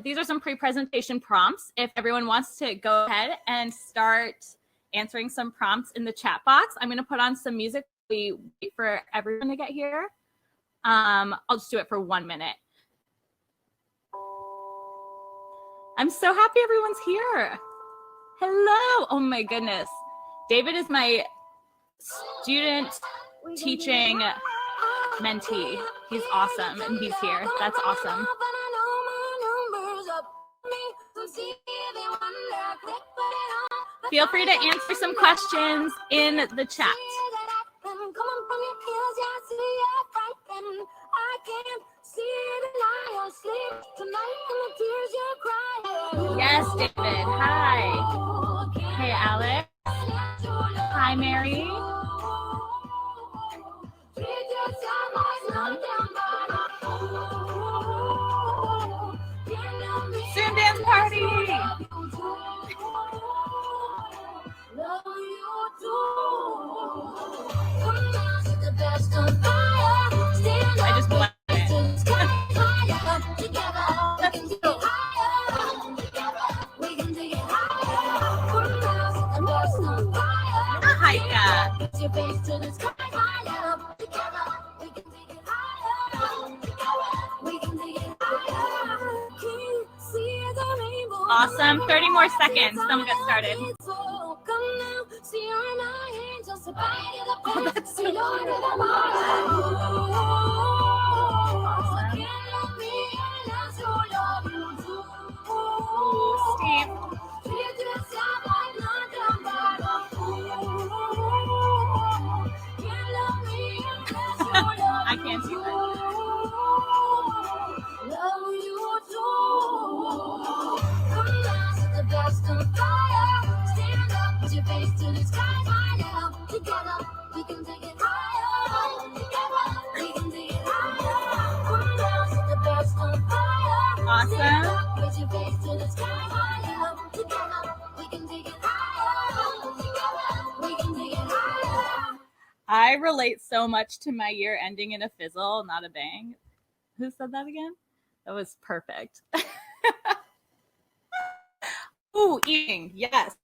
These are some pre-presentation prompts. If everyone wants to go ahead and start answering some prompts in the chat box, I'm going to put on some music. We wait for everyone to get here. I'll just do it for 1 minute. I'm so happy everyone's here. Hello. Oh my goodness. David is my student teaching mentee. He's awesome and he's here. That's awesome. Feel free to answer some questions in the chat. Yes, David. Hi. Hey, Alex. Hi, Mary. Soon dance party. I just blend it. Awesome. 30 more seconds. Then we'll get started. Oh, that's so cute. Ooh, Steve. I can't see that. Awesome. I relate so much to my year ending in a fizzle, not a bang. Who said that again? That was perfect. Ooh, eating. Yes.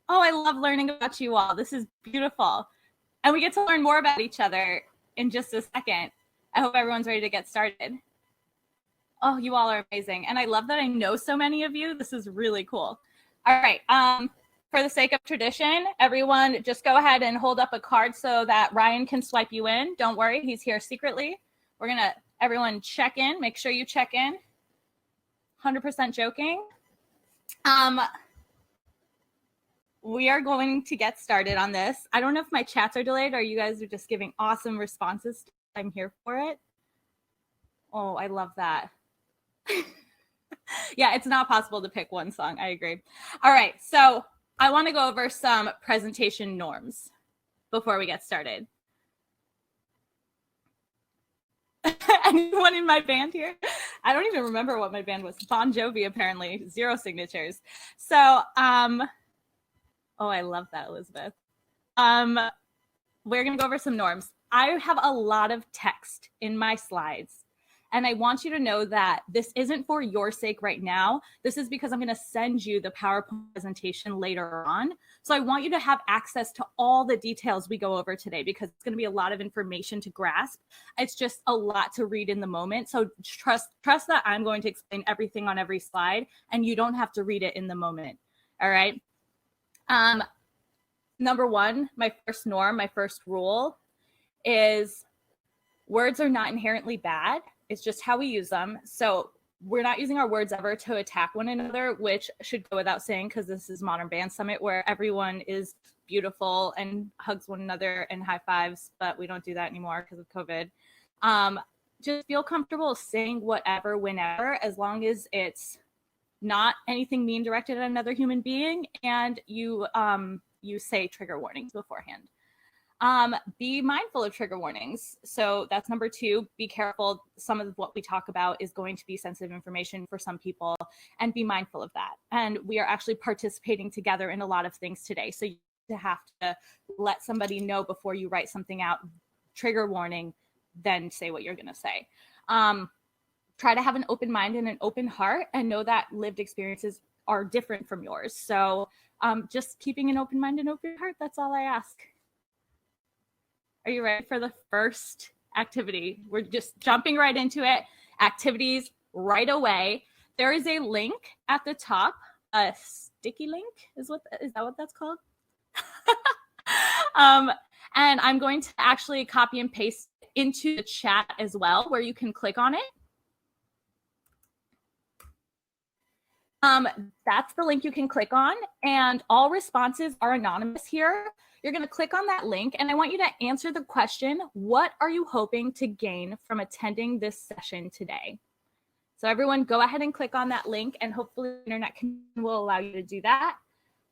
Oh, I love learning about you all. This is beautiful. And we get to learn more about each other in just a second. I hope everyone's ready to get started. Oh, you all are amazing. And I love that I know so many of you. This is really cool. All right. For the sake of tradition, everyone just go ahead and hold up a card so that Ryan can swipe you in. Don't worry, he's here secretly. We're going to, everyone check in. Make sure you check in. 100% joking. We are going to get started on this. I don't know if my chats are delayed or you guys are just giving awesome responses. I'm here for it. Oh, I love that. Yeah, it's not possible to pick one song. I agree. All right, so I want to go over some presentation norms before we get started. Anyone in my band here? I don't even remember what my band was. Bon Jovi, apparently. 0 signatures. So, oh, I love that, Elizabeth. We're going to go over some norms. I have a lot of text in my slides, and I want you to know that this isn't for your sake right now. This is because I'm going to send you the PowerPoint presentation later on. So I want you to have access to all the details we go over today because it's going to be a lot of information to grasp. It's just a lot to read in the moment. So trust that I'm going to explain everything on every slide, and you don't have to read it in the moment. All right. Number one, my first norm, my first rule is words are not inherently bad. It's just how we use them. So we're not using our words ever to attack one another, which should go without saying because this is Modern Band Summit where everyone is beautiful and hugs one another and high fives, but we don't do that anymore because of COVID. Just feel comfortable saying whatever, whenever, as long as it's not anything mean directed at another human being and you say trigger warnings beforehand. Be mindful of trigger warnings. So that's number 2. Be careful. Some of what we talk about is going to be sensitive information for some people, and be mindful of that. And we are actually participating together in a lot of things today. So you have to let somebody know before you write something out, trigger warning, then say what you're going to say. try to have an open mind and an open heart, and know that lived experiences are different from yours. So just keeping an open mind and open heart, that's all I ask. Are you ready for the first activity? We're just jumping right into it. Activities right away. There is a link at the top, a sticky link is that what that's called? And I'm going to actually copy and paste into the chat as well, where you can click on it. That's the link you can click on, and all responses are anonymous here. You're going to click on that link, and I want you to answer the question, what are you hoping to gain from attending this session today? So everyone go ahead and click on that link, and hopefully the internet will allow you to do that.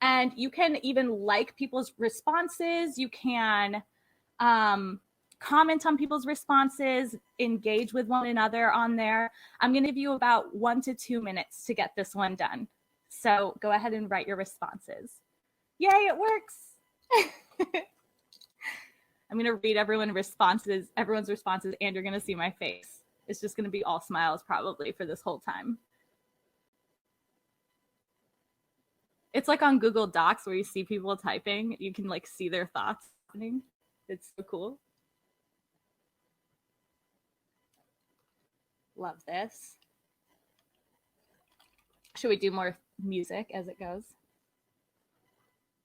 And you can even like people's responses. You can comment on people's responses, engage with one another on there. I'm going to give you about 1 to 2 minutes to get this one done. So go ahead and write your responses. Yay, it works. I'm going to read everyone's responses, and you're going to see my face. It's just going to be all smiles probably for this whole time. It's like on Google Docs where you see people typing. You can like see their thoughts happening. It's so cool. Love this. Should we do more music as it goes?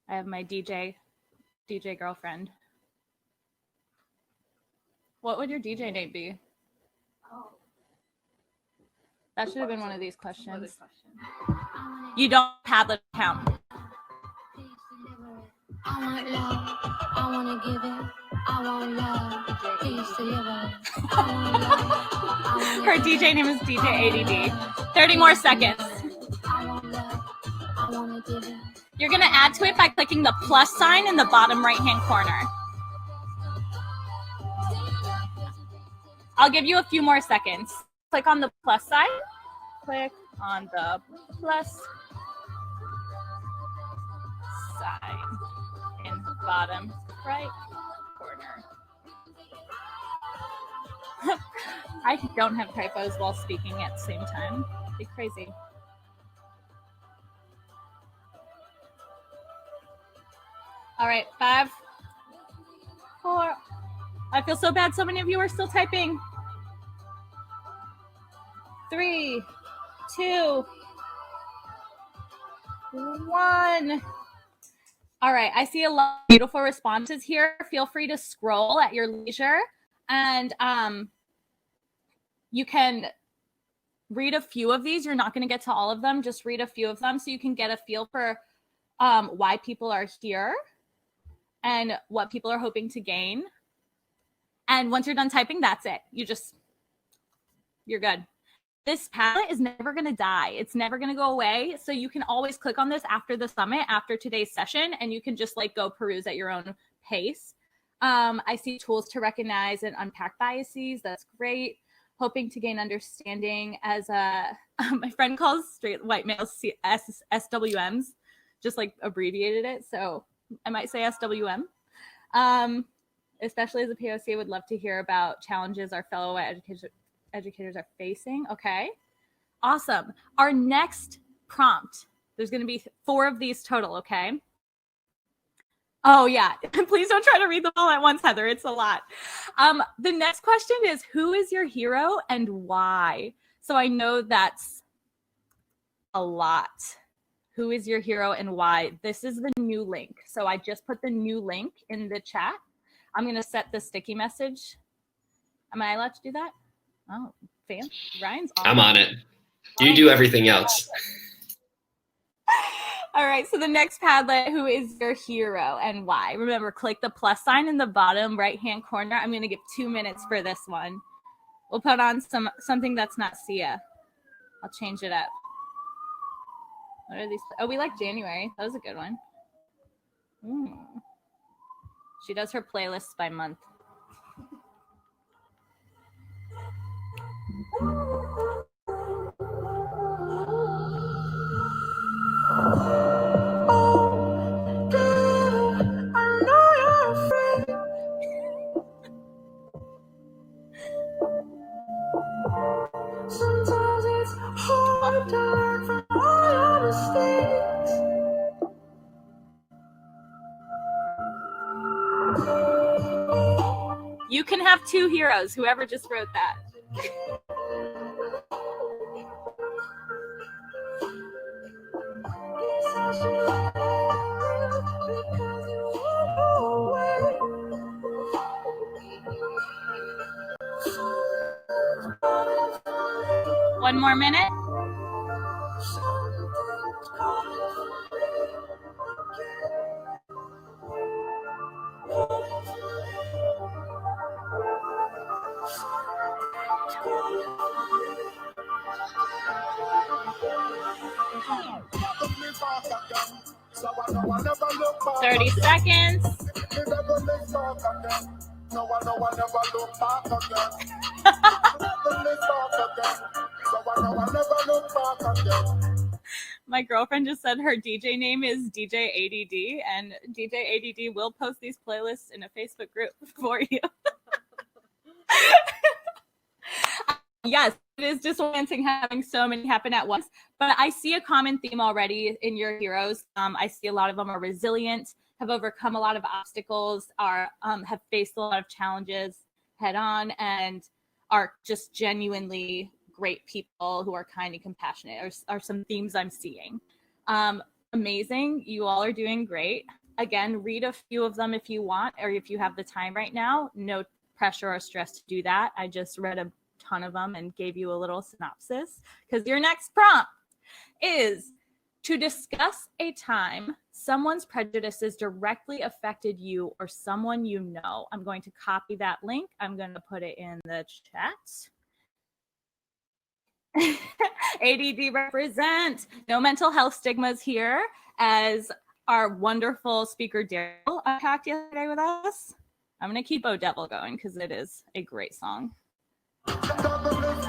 I have my DJ girlfriend. What would your DJ name be? Oh. That should have been one of these questions. You don't have the count. I want love. I want to give it. I want love. Peace deliver. Her DJ name is DJ ADD. 30 more seconds. I want love. I want to give it. You're going to add to it by clicking the plus sign in the bottom right-hand corner. I'll give you a few more seconds. Click on the plus sign. Click on the plus sign in the bottom right corner. I don't have typos while speaking at the same time. It'd be crazy. All right, 5, 4. I feel so bad. So many of you are still typing. 3, 2, 1. All right, I see a lot of beautiful responses here. Feel free to scroll at your leisure, and you can read a few of these. You're not going to get to all of them. Just read a few of them so you can get a feel for why people are here and what people are hoping to gain. And once you're done typing, that's it. You're good. This Padlet is never going to die. It's never going to go away. So you can always click on this after the summit, after today's session, and you can just like go peruse at your own pace. I see tools to recognize and unpack biases. That's great. Hoping to gain understanding as my friend calls straight white males SWMs, just like abbreviated it. So I might say SWM. Especially as a POC, I would love to hear about challenges our fellow educators are facing. Okay, awesome. Our next prompt, there's going to be 4 of these total, okay? Oh, yeah. Please don't try to read them all at once, Heather. It's a lot. The next question is, who is your hero and why? So I know that's a lot. Who is your hero and why? This is the new link. So I just put the new link in the chat. I'm going to set the sticky message. Am I allowed to do that? Oh, fancy. Ryan's on. I'm on it. You do everything else. All right, so the next Padlet, who is your hero and why? Remember, click the plus sign in the bottom right-hand corner. I'm going to give 2 minutes for this one. We'll put on something that's not Sia. I'll change it up. What are these? Oh, we like January. That was a good one. She does her playlists by month. You can have two heroes, whoever just wrote that. One more minute. So I know I never look back. 30 seconds. No, I know I never look back again. So I know I never look back again. My girlfriend just said her DJ name is DJ ADD, and DJ ADD will post these playlists in a Facebook group for you. Yes, it is disorienting having so many happen at once, but I see a common theme already in your heroes. I see a lot of them are resilient, have overcome a lot of obstacles, have faced a lot of challenges head on, and are just genuinely great people who are kind and compassionate are some themes I'm seeing. Amazing. You all are doing great. Again, read a few of them if you want, or if you have the time right now. No pressure or stress to do that. I just read a ton of them and gave you a little synopsis, because your next prompt is to discuss a time someone's prejudices directly affected you or someone you know. I'm going to copy that link. I'm going to put it in the chat. ADD represent. No mental health stigmas here, as our wonderful speaker Daryl unpacked yesterday with us. I'm going to keep Oh Devil going because it is a great song. What remix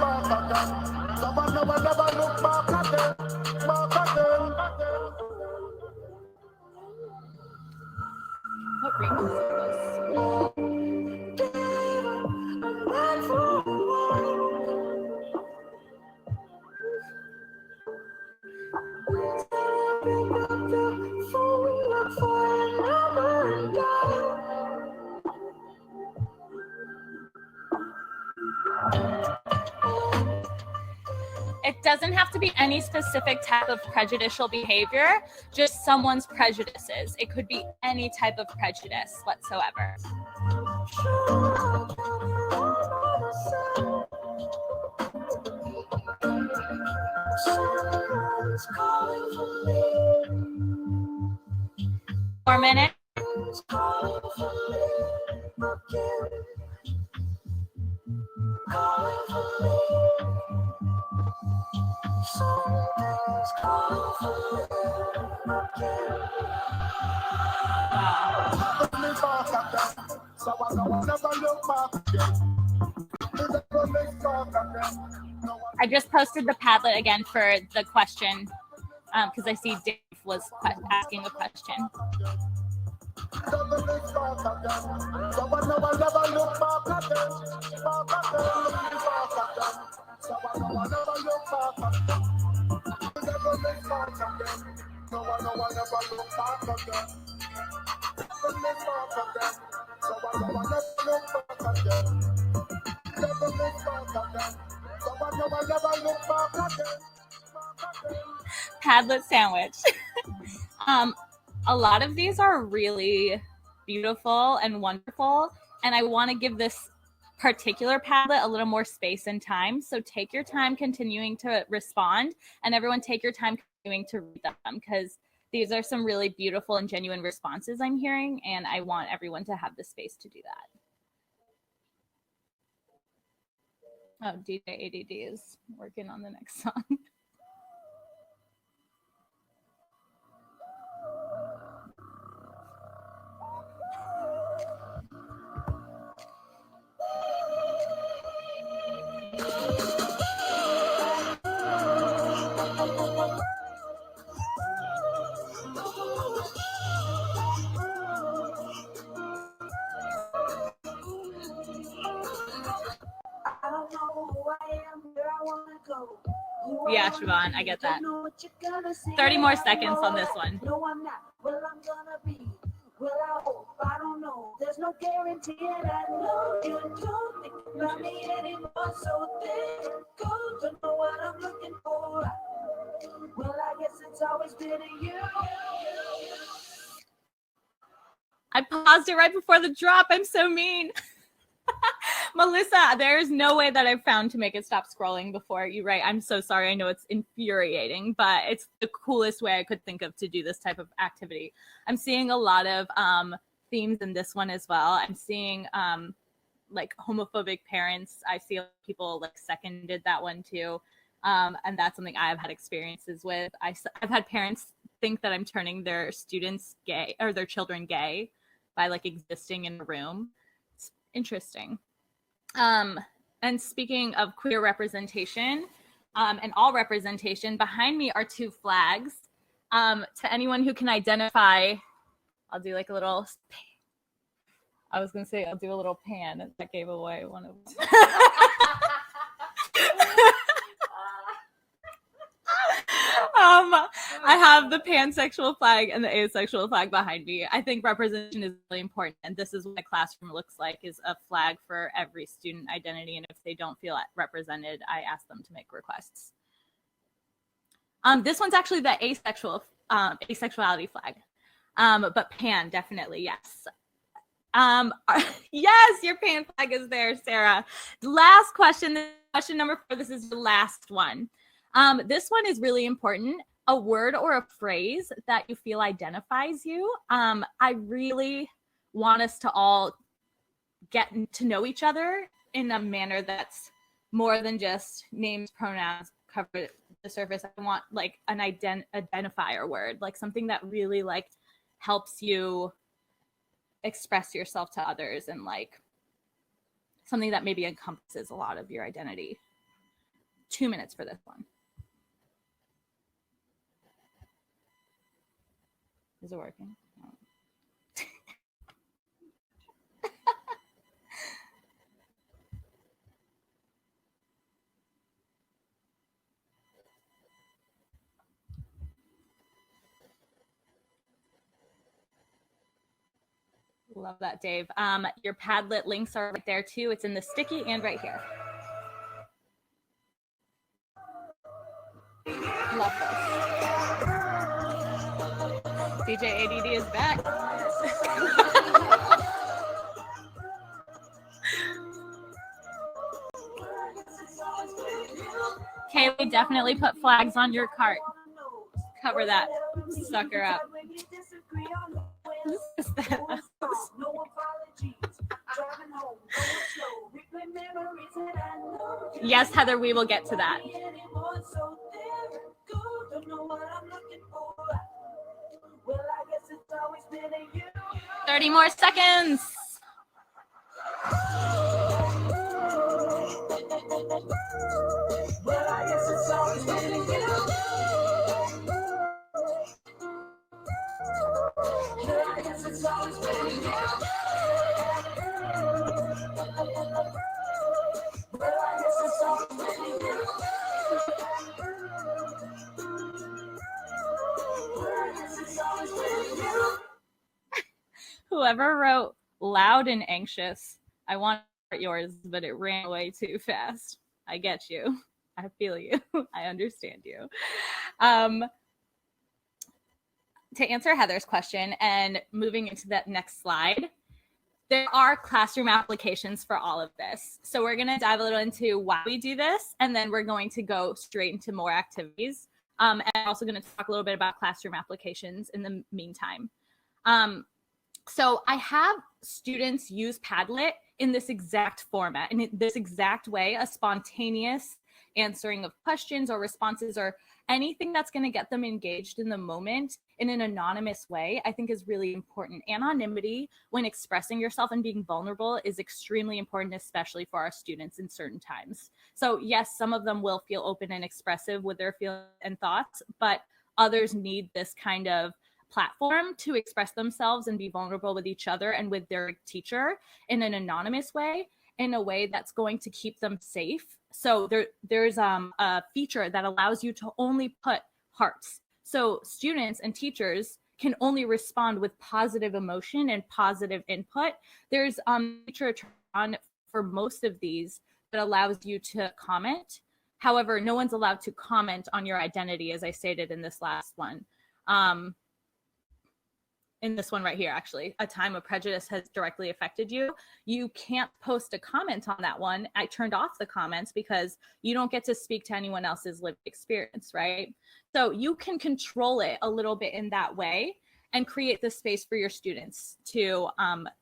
is this? It doesn't have to be any specific type of prejudicial behavior, just someone's prejudices. It could be any type of prejudice whatsoever. More minute. I just posted the Padlet again for the question, because I see Dave was asking a question. Padlet sandwich. A lot of these are really beautiful and wonderful, and I want to give this particular Padlet a little more space and time. So take your time continuing to respond, and everyone take your time continuing to read them, because these are some really beautiful and genuine responses I'm hearing, and I want everyone to have the space to do that. Oh, DJ ADD is working on the next song. I don't know who I am, where I wanna go. Yeah, Siobhan, I get that. 30 more seconds on this one. No, I'm not. Well, I'm gonna be. Well, I hope. I don't know. There's no guarantee, and I know you don't think about me anymore. So there goes. Don't know what I'm looking for. Well, I guess it's always been you. I paused it right before the drop. I'm so mean. Melissa, there's no way that I've found to make it stop scrolling before you write. I'm so sorry. I know it's infuriating, but it's the coolest way I could think of to do this type of activity. I'm seeing a lot of themes in this one as well. I'm seeing like homophobic parents. I see people like seconded that one too. And that's something I've had experiences with. I've had parents think that I'm turning their students gay or their children gay by like existing in a room. It's interesting. And speaking of queer representation and all representation, behind me are two flags. To anyone who can identify, I'll do like a little, I was going to say I'll do a little pan. That gave away one of them. I have the pansexual flag and the asexual flag behind me. I think representation is really important, and this is what a classroom looks like, is a flag for every student identity, and if they don't feel represented, I ask them to make requests. This one's actually the asexuality flag, but pan, definitely, yes. Yes, your pan flag is there, Sarah. Last question, question number 4, this is the last one. This one is really important. A word or a phrase that you feel identifies you. I really want us to all get to know each other in a manner that's more than just names, pronouns, cover the surface. I want like an identifier word, like something that really like helps you express yourself to others, and like something that maybe encompasses a lot of your identity. 2 minutes for this one. Is it working? No. Love that, Dave. Your Padlet links are right there too. It's in the sticky and right here. Love this. DJ ADD is back. Kaylee, definitely put flags on your cart. Cover that sucker up. Yes, Heather, we will get to that. 30 more seconds. Whoever wrote loud and anxious, I want yours, but it ran away too fast. I get you. I feel you. I understand you. To answer Heather's question and moving into that next slide, there are classroom applications for all of this. So we're going to dive a little into why we do this, and then we're going to go straight into more activities. And I'm also going to talk a little bit about classroom applications in the meantime. So I have students use Padlet in this exact format, in this exact way, a spontaneous answering of questions or responses or anything that's going to get them engaged in the moment in an anonymous way, I think is really important. Anonymity when expressing yourself and being vulnerable is extremely important, especially for our students in certain times. So yes, some of them will feel open and expressive with their feelings and thoughts, but others need this kind of platform to express themselves and be vulnerable with each other and with their teacher in an anonymous way. in a way that's going to keep them safe. So there's a feature that allows you to only put hearts. So students and teachers can only respond with positive emotion and positive input. There's a feature on for most of these that allows you to comment. However, no one's allowed to comment on your identity, as I stated in this last one. In this one right here, actually, a time of prejudice has directly affected you. You can't post a comment on that one. I turned off the comments because you don't get to speak to anyone else's lived experience, right? So you can control it a little bit in that way and create the space for your students to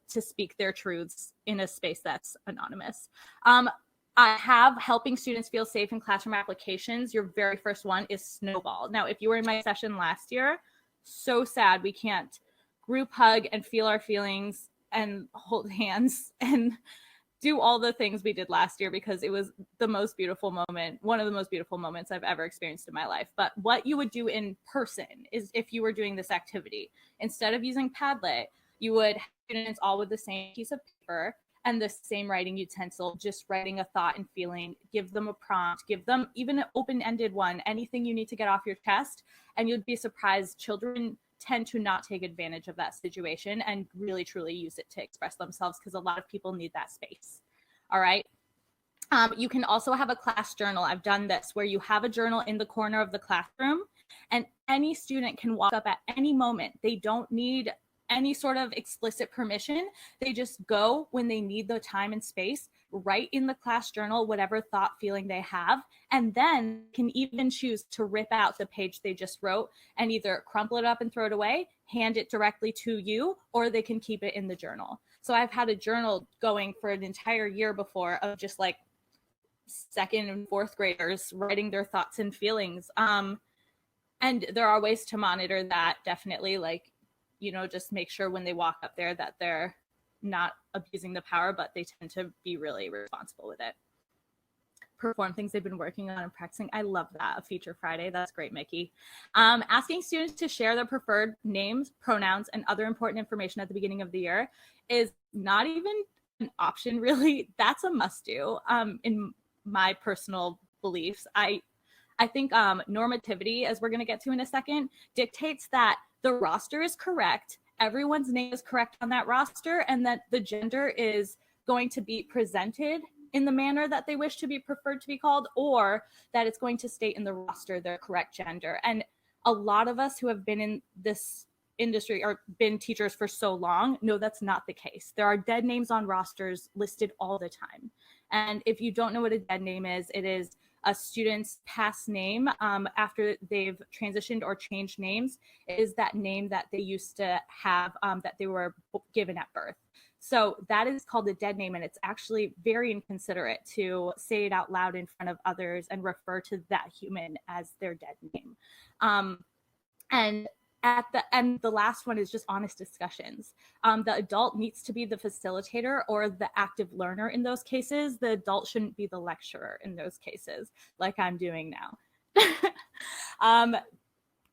speak their truths in a space that's anonymous. I have helping students feel safe in classroom applications. Your very first one is Snowball. Now, if you were in my session last year, so sad we can't group hug and feel our feelings and hold hands and do all the things we did last year, because it was the most beautiful moment, one of the most beautiful moments I've ever experienced in my life. But what you would do in person is, if you were doing this activity, instead of using Padlet, you would have students all with the same piece of paper and the same writing utensil, just writing a thought and feeling, give them a prompt, give them even an open-ended one, anything you need to get off your chest. And you'd be surprised, children tend to not take advantage of that situation and really truly use it to express themselves, because a lot of people need that space. All right. You can also have a class journal. I've done this where you have a journal in the corner of the classroom, and any student can walk up at any moment. They don't need any sort of explicit permission. They just go when they need the time and space, write in the class journal whatever thought, feeling they have, and then can even choose to rip out the page they just wrote and either crumple it up and throw it away, hand it directly to you, or they can keep it in the journal. So I've had a journal going for an entire year before of just like second and fourth graders writing their thoughts and feelings. And there are ways to monitor that, definitely, like, you know, just make sure when they walk up there that they're not abusing the power, but they tend to be really responsible with it. Perform things they've been working on and practicing. I love that. A feature Friday. That's great, Mickey. Asking students to share their preferred names, pronouns, and other important information at the beginning of the year is not even an option, really. That's a must do, in my personal beliefs. I think normativity, as we're going to get to in a second, dictates that the roster is correct, everyone's name is correct on that roster, and that the gender is going to be presented in the manner that they wish to be preferred to be called, or that it's going to state in the roster their correct gender. And a lot of us who have been in this industry or been teachers for so long know that's not the case. There are dead names on rosters listed all the time. And if you don't know what a dead name is, it is a student's past name after they've transitioned or changed names, is that name that they used to have, that they were given at birth. So that is called a dead name, and it's actually very inconsiderate to say it out loud in front of others and refer to that human as their dead name. And at the end, the last one is just honest discussions. The adult needs to be the facilitator or the active learner in those cases. The adult shouldn't be the lecturer in those cases, like I'm doing now.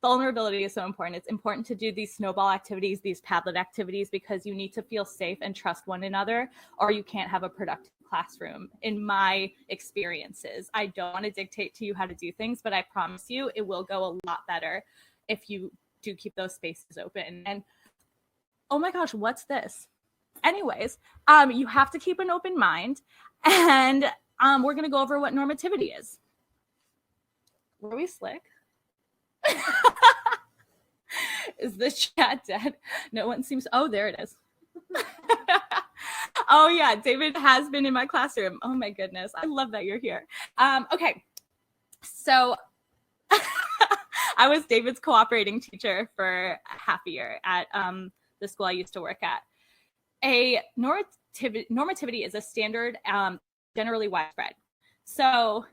Vulnerability is so important. It's important to do these snowball activities, these Padlet activities, because you need to feel safe and trust one another, or you can't have a productive classroom. In my experiences, I don't want to dictate to you how to do things, but I promise you it will go a lot better if you do keep those spaces open. And oh my gosh, what's this? Anyways, you have to keep an open mind, and we're going to go over what normativity is. Were we slick? Is the chat dead? No one seems. Oh, there it is. Oh yeah, David has been in my classroom. Oh my goodness, I love that you're here. Okay, so I was David's cooperating teacher for half a year at the school I used to work at. A normativity is a standard, generally widespread. So,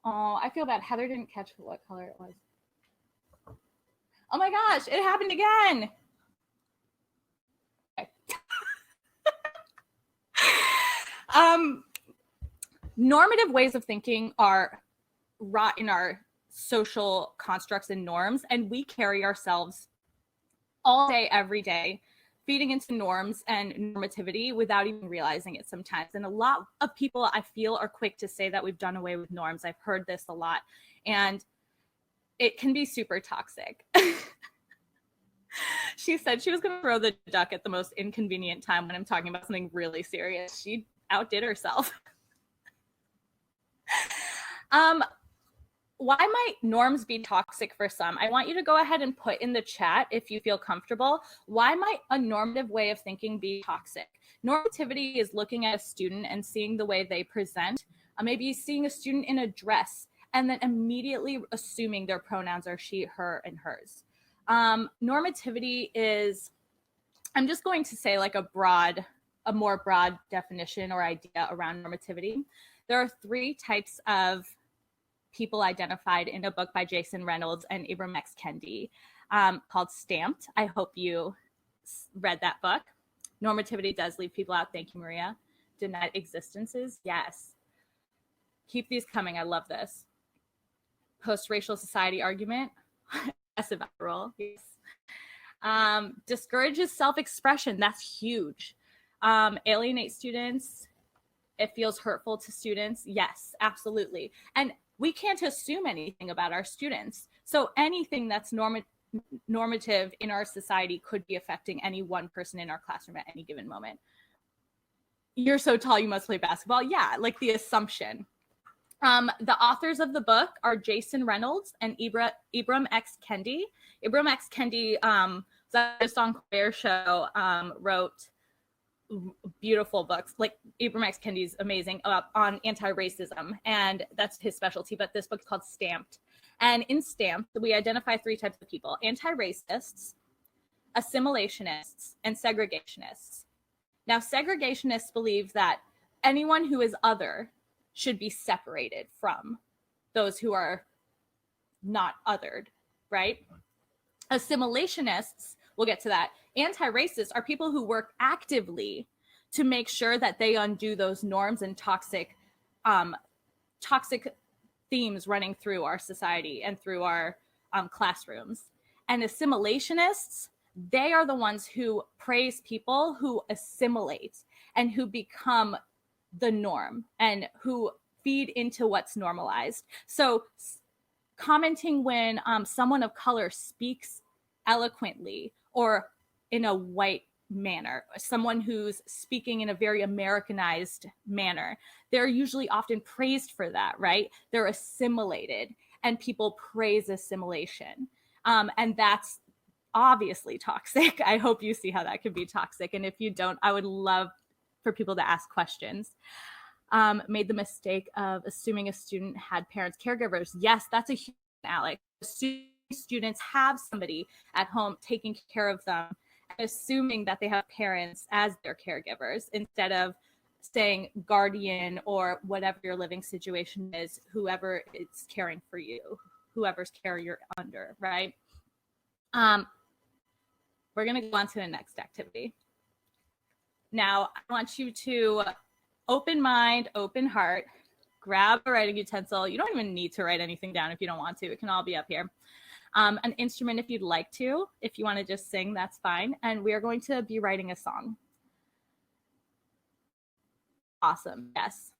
oh, I feel bad. Heather didn't catch what color it was. Oh my gosh, it happened again. Okay. Normative ways of thinking are wrought in our social constructs and norms, and we carry ourselves all day, every day, feeding into norms and normativity without even realizing it sometimes. And a lot of people, I feel, are quick to say that we've done away with norms. I've heard this a lot, and it can be super toxic. She said she was going to throw the duck at the most inconvenient time when I'm talking about something really serious. She outdid herself. Why might norms be toxic for some? I want you to go ahead and put in the chat, if you feel comfortable, why might a normative way of thinking be toxic? Normativity is looking at a student and seeing the way they present, maybe seeing a student in a dress and then immediately assuming their pronouns are she, her, and hers. Normativity is, I'm just going to say like a more broad definition or idea around normativity. There are 3 types of people identified in a book by Jason Reynolds and Ibram X. Kendi called Stamped. I hope you read that book. Normativity does leave people out. Thank you, Maria. Denied existences. Yes. Keep these coming. I love this. Post-racial society argument. Aggressive role. Yes. Discourages self-expression. That's huge. Alienate students. It feels hurtful to students. Yes, absolutely. And we can't assume anything about our students. So anything that's normative in our society could be affecting any one person in our classroom at any given moment. You're so tall, you must play basketball. Yeah, like the assumption. The authors of the book are Jason Reynolds and Ibram X. Kendi. Ibram X. Kendi, just on Claire's show, wrote beautiful books. Like Ibram X. Kendi's amazing on anti-racism, and that's his specialty. But this book is called Stamped. And in Stamped, we identify 3 types of people: anti-racists, assimilationists, and segregationists. Now, segregationists believe that anyone who is other should be separated from those who are not othered, right? Assimilationists, we'll get to that. Anti-racists are people who work actively to make sure that they undo those norms and toxic themes running through our society and through our classrooms. And assimilationists, they are the ones who praise people who assimilate and who become the norm and who feed into what's normalized. So commenting when someone of color speaks eloquently or in a white manner, someone who's speaking in a very Americanized manner, they're usually often praised for that, right? They're assimilated, and people praise assimilation. And that's obviously toxic. I hope you see how that can be toxic. And if you don't, I would love for people to ask questions. Made the mistake of assuming a student had parents, caregivers. Yes, that's a huge one, Alex. Students have somebody at home taking care of them, and assuming that they have parents as their caregivers instead of saying guardian or whatever your living situation is, whoever is caring for you, whoever's care you're under, right? We're going to go on to the next activity. Now, I want you to open mind, open heart, grab a writing utensil. You don't even need to write anything down if you don't want to. It can all be up here. An instrument if you'd like to. If you want to just sing, that's fine. And we are going to be writing a song. Awesome. Yes.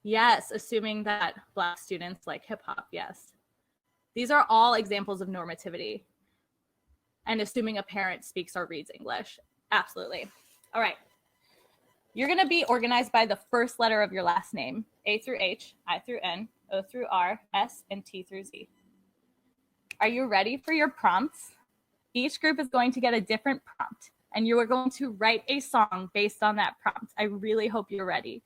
Yes, assuming that Black students like hip hop. Yes. These are all examples of normativity. And assuming a parent speaks or reads English. Absolutely. All right. You're going to be organized by the first letter of your last name: A through H, I through N, O through R, S, and T through Z. Are you ready for your prompts? Each group is going to get a different prompt, and you are going to write a song based on that prompt. I really hope you're ready.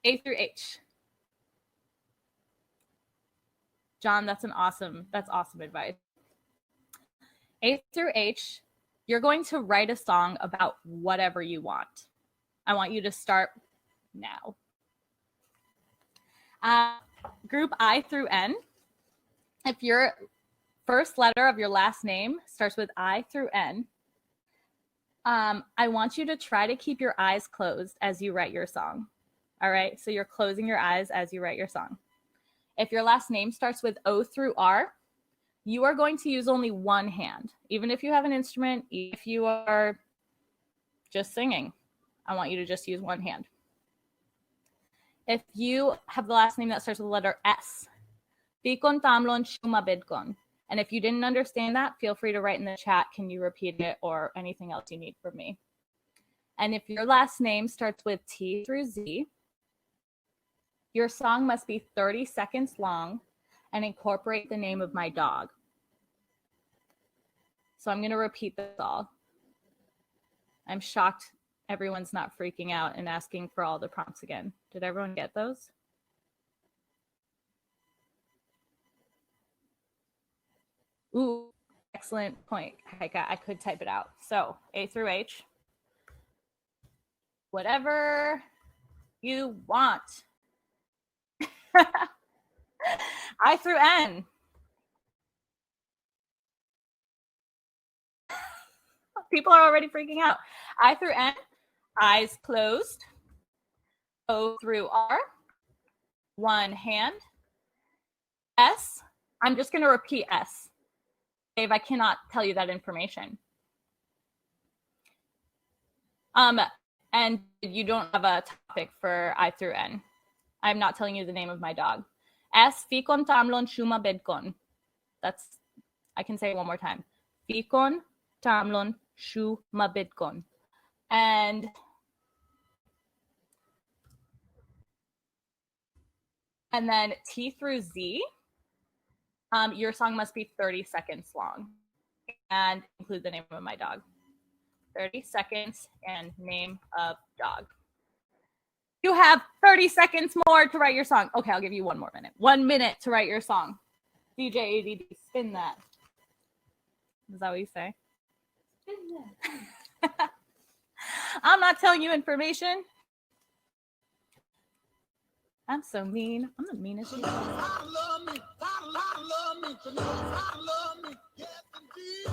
A through H. John, that's awesome advice. A through H, you're going to write a song about whatever you want. I want you to start now. Group I through N, if your first letter of your last name starts with I through N, I want you to try to keep your eyes closed as you write your song. All right, so you're closing your eyes as you write your song. If your last name starts with O through R, you are going to use only one hand. Even if you have an instrument, if you are just singing, I want you to just use one hand. If you have the last name that starts with the letter S, Fikon Tamlon Shumabidkon. And if you didn't understand that, feel free to write in the chat, can you repeat it, or anything else you need from me. And if your last name starts with T through Z, your song must be 30 seconds long and incorporate the name of my dog. So I'm going to repeat this all. I'm shocked everyone's not freaking out and asking for all the prompts again. Did everyone get those? Ooh, excellent point, Heike. I could type it out. So A through H, whatever you want. I through N. People are already freaking out. I through N, eyes closed. O through R, one hand. S, I'm just going to repeat S. Dave, I cannot tell you that information. And you don't have a topic for I through N. I'm not telling you the name of my dog. S, Fikon Tamlon Shuma Bedkon. That's, I can say it one more time. Fikon Tamlon Shuma Bedkon. And then T through Z, your song must be 30 seconds long and include the name of my dog. 30 seconds and name of dog. You have 30 seconds more to write your song. Okay, I'll give you 1 more minute. 1 minute to write your song. DJ ADD, spin that. Is that what you say? Spin that. I'm not telling you information. I'm so mean. I'm the meanest. I love me. I love me. I love me. Yes, indeed.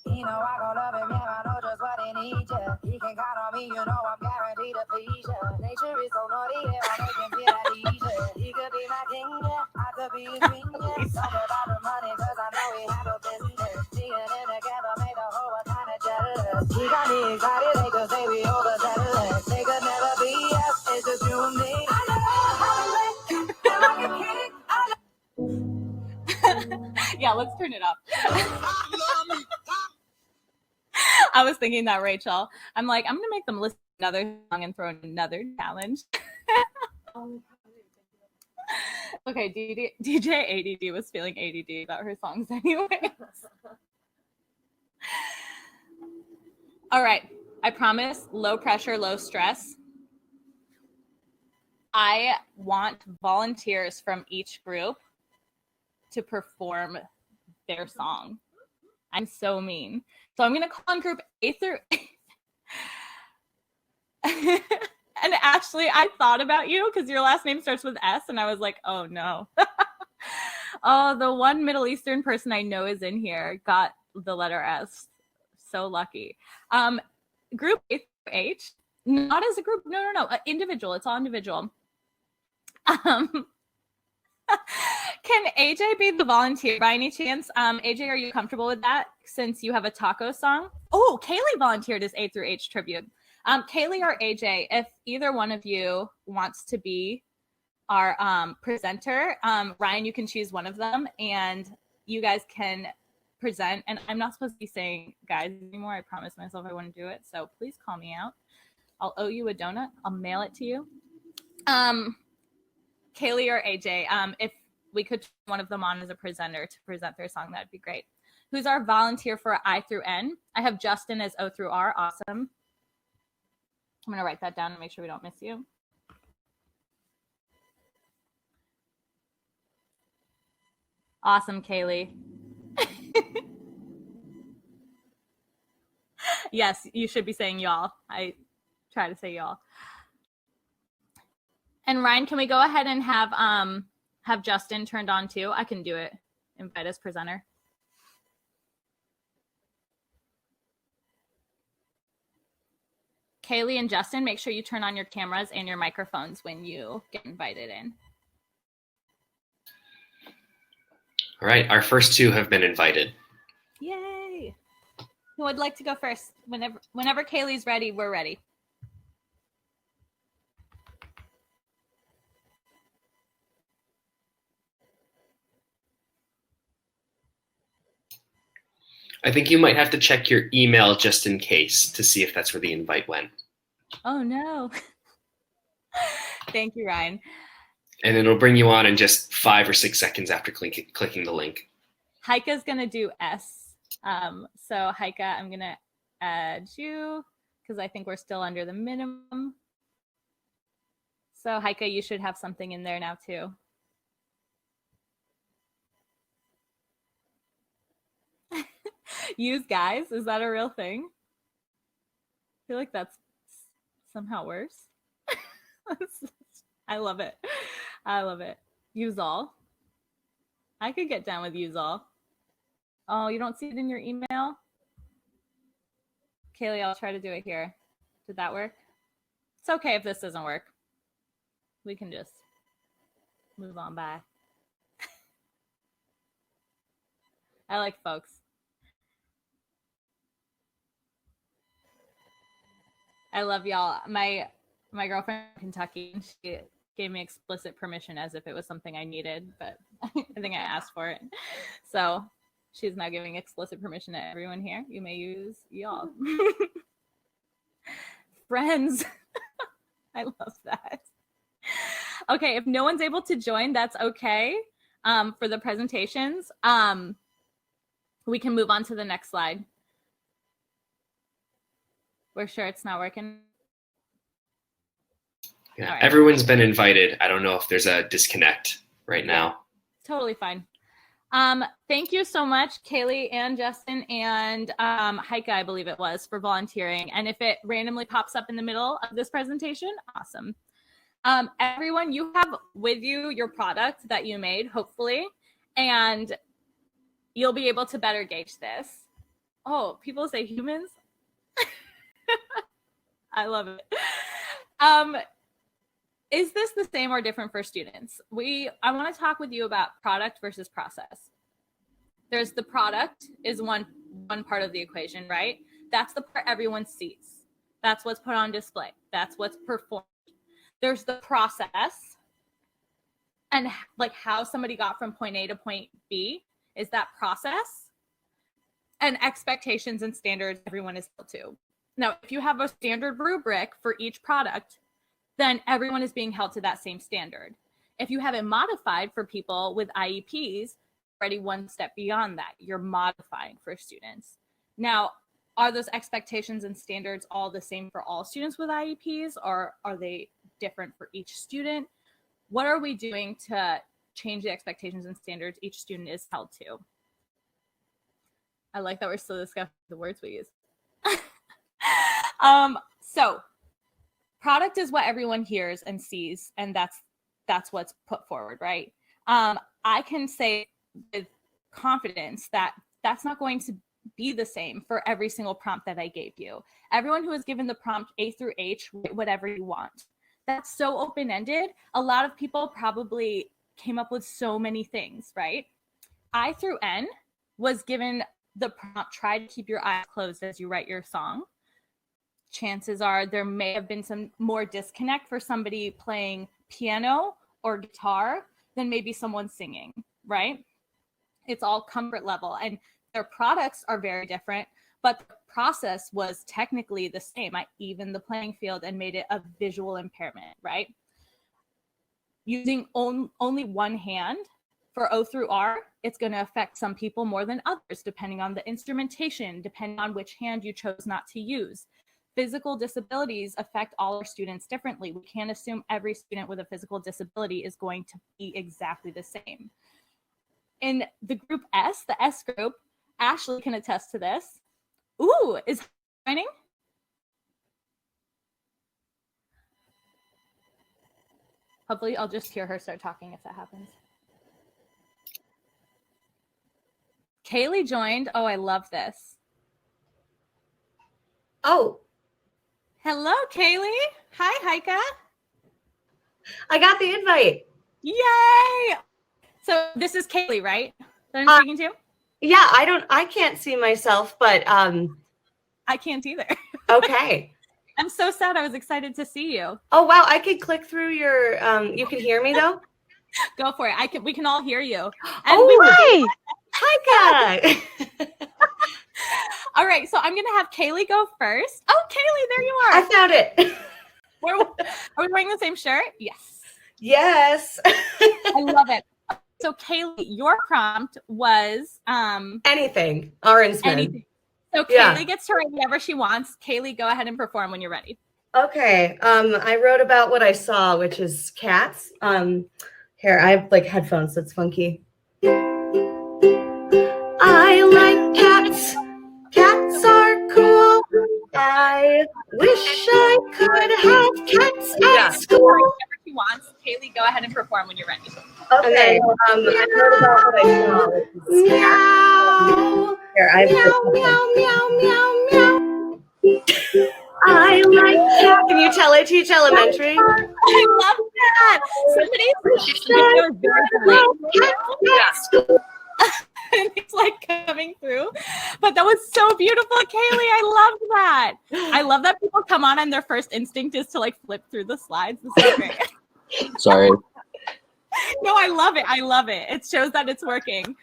You know I gon' love him, yeah, I know just what he needs, yeah. He can count on me, you know I'm guaranteed to please, yeah. Nature is so naughty, yeah, I make him feel at ease, yeah. He could be my king, yeah, I could be his queen, yeah. Talk about the money, cause I know he handle business. Me and him together make the whole world kinda jealous. He got me excited, they could say we overzealous. They could never be us, it's just you and me. I know how to make you feel like a king. Yeah, let's turn it up. I love me. I was thinking that, Rachel. I'm like, I'm going to make them listen to another song and throw in another challenge. Okay, DJ ADD was feeling ADD about her songs anyway. All right, I promise, low pressure, low stress. I want volunteers from each group to perform their song. I'm so mean. So I'm going to call on group A through And Ashley, I thought about you because your last name starts with S, and I was like, oh no. Oh, the one Middle Eastern person I know is in here got the letter S. So lucky. Group A through H, not as a group. No. Individual. It's all individual. Can AJ be the volunteer by any chance? AJ, are you comfortable with that since you have a taco song? Oh, Kaylee volunteered as A through H tribute. Kaylee or AJ, if either one of you wants to be our presenter, Ryan, you can choose one of them and you guys can present. And I'm not supposed to be saying guys anymore. I promised myself I wouldn't do it. So please call me out. I'll owe you a donut. I'll mail it to you. Kaylee or AJ, if we could turn one of them on as a presenter to present their song, that'd be great. Who's our volunteer for I through N? I have Justin as O through R. Awesome. I'm going to write that down and make sure we don't miss you. Awesome, Kaylee. Yes, you should be saying y'all. I try to say y'all. And Ryan, can we go ahead and have Justin turned on too? I can do it. Invite as presenter. Kaylee and Justin, make sure you turn on your cameras and your microphones when you get invited in. All right, our first two have been invited. Yay! Who would like to go first? Whenever Kaylee's ready, we're ready. I think you might have to check your email just in case to see if that's where the invite went. Oh no. Thank you, Ryan. And it'll bring you on in just 5 or 6 seconds after clicking the link. Heike's gonna do S. So Heike, I'm gonna add you because I think we're still under the minimum. So Heike, you should have something in there now too. Use guys, is that a real thing? I feel like that's somehow worse. I love it. I love it. Use all. I could get down with use all. Oh, you don't see it in your email? Kaylee, I'll try to do it here. Did that work? It's okay if this doesn't work. We can just move on by. I like folks. I love y'all. My girlfriend in Kentucky, she gave me explicit permission as if it was something I needed, but I think I asked for it. So she's now giving explicit permission to everyone here. You may use y'all. Friends. I love that. Okay, if no one's able to join, that's okay. For the presentations, we can move on to the next slide. We're sure it's not working. Yeah, right. Everyone's been invited. I don't know if there's a disconnect right now. Totally fine. Thank you so much, Kaylee and Justin and Heike, I believe it was, for volunteering. And if it randomly pops up in the middle of this presentation, awesome. Everyone, you have with you your product that you made, hopefully, and you'll be able to better gauge this. Oh, people say humans? I love it. Is this the same or different for students? I want to talk with you about product versus process. There's the product is one part of the equation, right? That's the part everyone sees. That's what's put on display. That's what's performed. There's the process and like how somebody got from point A to point B is that process, and expectations and standards everyone is held to. Now, if you have a standard rubric for each product, then everyone is being held to that same standard. If you have it modified for people with IEPs, already one step beyond that, you're modifying for students. Now, are those expectations and standards all the same for all students with IEPs, or are they different for each student? What are we doing to change the expectations and standards each student is held to? I like that we're still discussing the words we use. So product is what everyone hears and sees, and that's what's put forward, right? I can say with confidence that that's not going to be the same for every single prompt that I gave you. Everyone who is given the prompt A through H, whatever you want. That's so open-ended. A lot of people probably came up with so many things, right? I through N was given the prompt, try to keep your eyes closed as you write your song. Chances are there may have been some more disconnect for somebody playing piano or guitar than maybe someone singing, right? It's all comfort level, and their products are very different, but the process was technically the same. I evened the playing field and made it a visual impairment, right? Using only one hand for O through R, it's going to affect some people more than others, depending on the instrumentation, depending on which hand you chose not to use. Physical disabilities affect all our students differently. We can't assume every student with a physical disability is going to be exactly the same. In the group S, the S group, Ashley can attest to this. Ooh, is joining? Hopefully I'll just hear her start talking if that happens. Kaylee joined. Oh, I love this. Oh. Hello, Kaylee. Hi, Heike. I got the invite. Yay! So this is Kaylee, right? That I'm speaking to? Yeah, I can't see myself, but I can't either. okay. I'm so sad. I was excited to see you. Oh wow, I could click through your you can hear me though? Go for it. We can all hear you. And Oh, hi. All right, so I'm gonna have Kaylee go first. Oh, Kaylee, there you are. I found it. Are we wearing the same shirt? Yes. Yes. I love it. So Kaylee, your prompt was Anything. Orange man. anything. So Kaylee Yeah. gets to write whatever she wants. Kaylee, go ahead and perform when you're ready. Okay. I wrote about what I saw, which is cats. Here, I have like headphones, so it's funky. I like cats. Cats are cool. I wish I could have cats at school. Whatever she wants. Kaylee, go ahead and perform when you're ready. Okay. I wrote about what I saw, which is meow. Here, I have meow. I like cats. Can you tell I teach elementary? I love that. And it's like coming through, but that was so beautiful, Kaylee. I loved that. I love that people come on and their first instinct is to like flip through the slides. This is great. Sorry. No, I love it. I love it. It shows that it's working.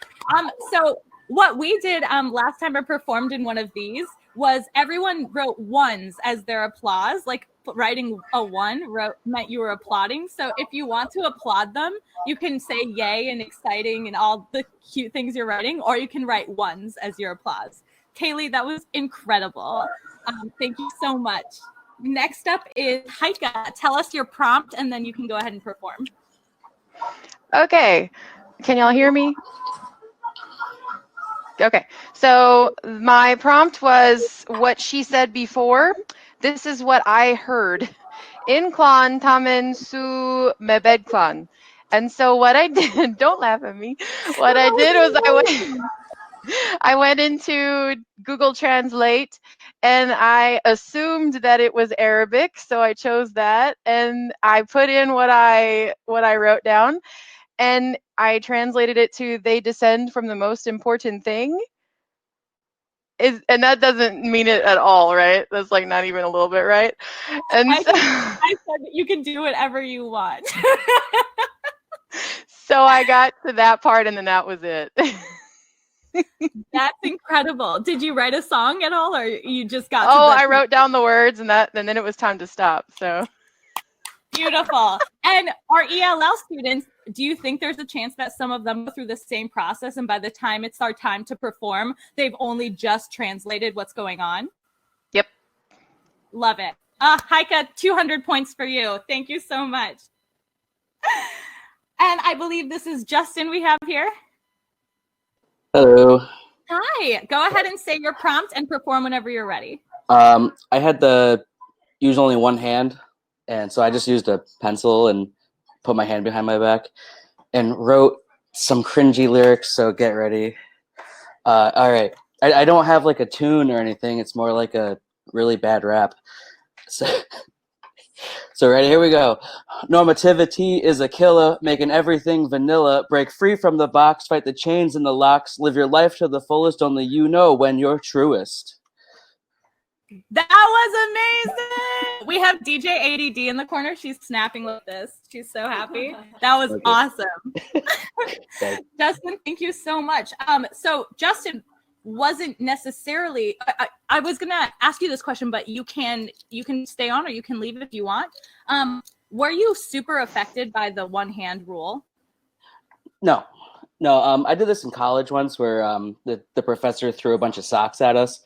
So what we did last time I performed in one of these was everyone wrote ones as their applause, like writing a one meant you were applauding. So if you want to applaud them, you can say yay and exciting and all the cute things you're writing, or you can write ones as your applause. Kaylee, that was incredible. Thank you so much. Next up is Heike. Tell us your prompt and then you can go ahead and perform. Okay, can y'all hear me? Okay, so my prompt was what she said before. This is what I heard. In Klan tamen su mebed Klan. And so what I did, don't laugh at me. What I did was I went into Google Translate and I assumed that it was Arabic, so I chose that and I put in what I wrote down. And I translated it to they descend from the most important thing. And that doesn't mean it at all, right? That's like not even a little bit right. And I said that you can do whatever you want. So I got to that part and then that was it. That's incredible. Did you write a song at all or you just got I wrote down the words and then it was time to stop. So beautiful. And our ELL students, do you think there's a chance that some of them go through the same process and by the time it's our time to perform, they've only just translated what's going on? Yep. Love it. Heike, 200 points for you. Thank you so much. And I believe this is Justin we have here. Hello. Hi. Go ahead and say your prompt and perform whenever you're ready. I had to use only one hand, and so I just used a pencil and put my hand behind my back and wrote some cringy lyrics, so get ready. All right. I don't have like a tune or anything. It's more like a really bad rap. So ready? Here we go. Normativity is a killer, making everything vanilla. Break free from the box, fight the chains and the locks. Live your life to the fullest, only you know when you're truest. That was amazing. We have DJ ADD in the corner. She's snapping with this. She's so happy. That was awesome. Justin, thank you so much. So Justin wasn't necessarily, I was going to ask you this question, but you can stay on or you can leave if you want. Were you super affected by the one hand rule? No. I did this in college once where the professor threw a bunch of socks at us.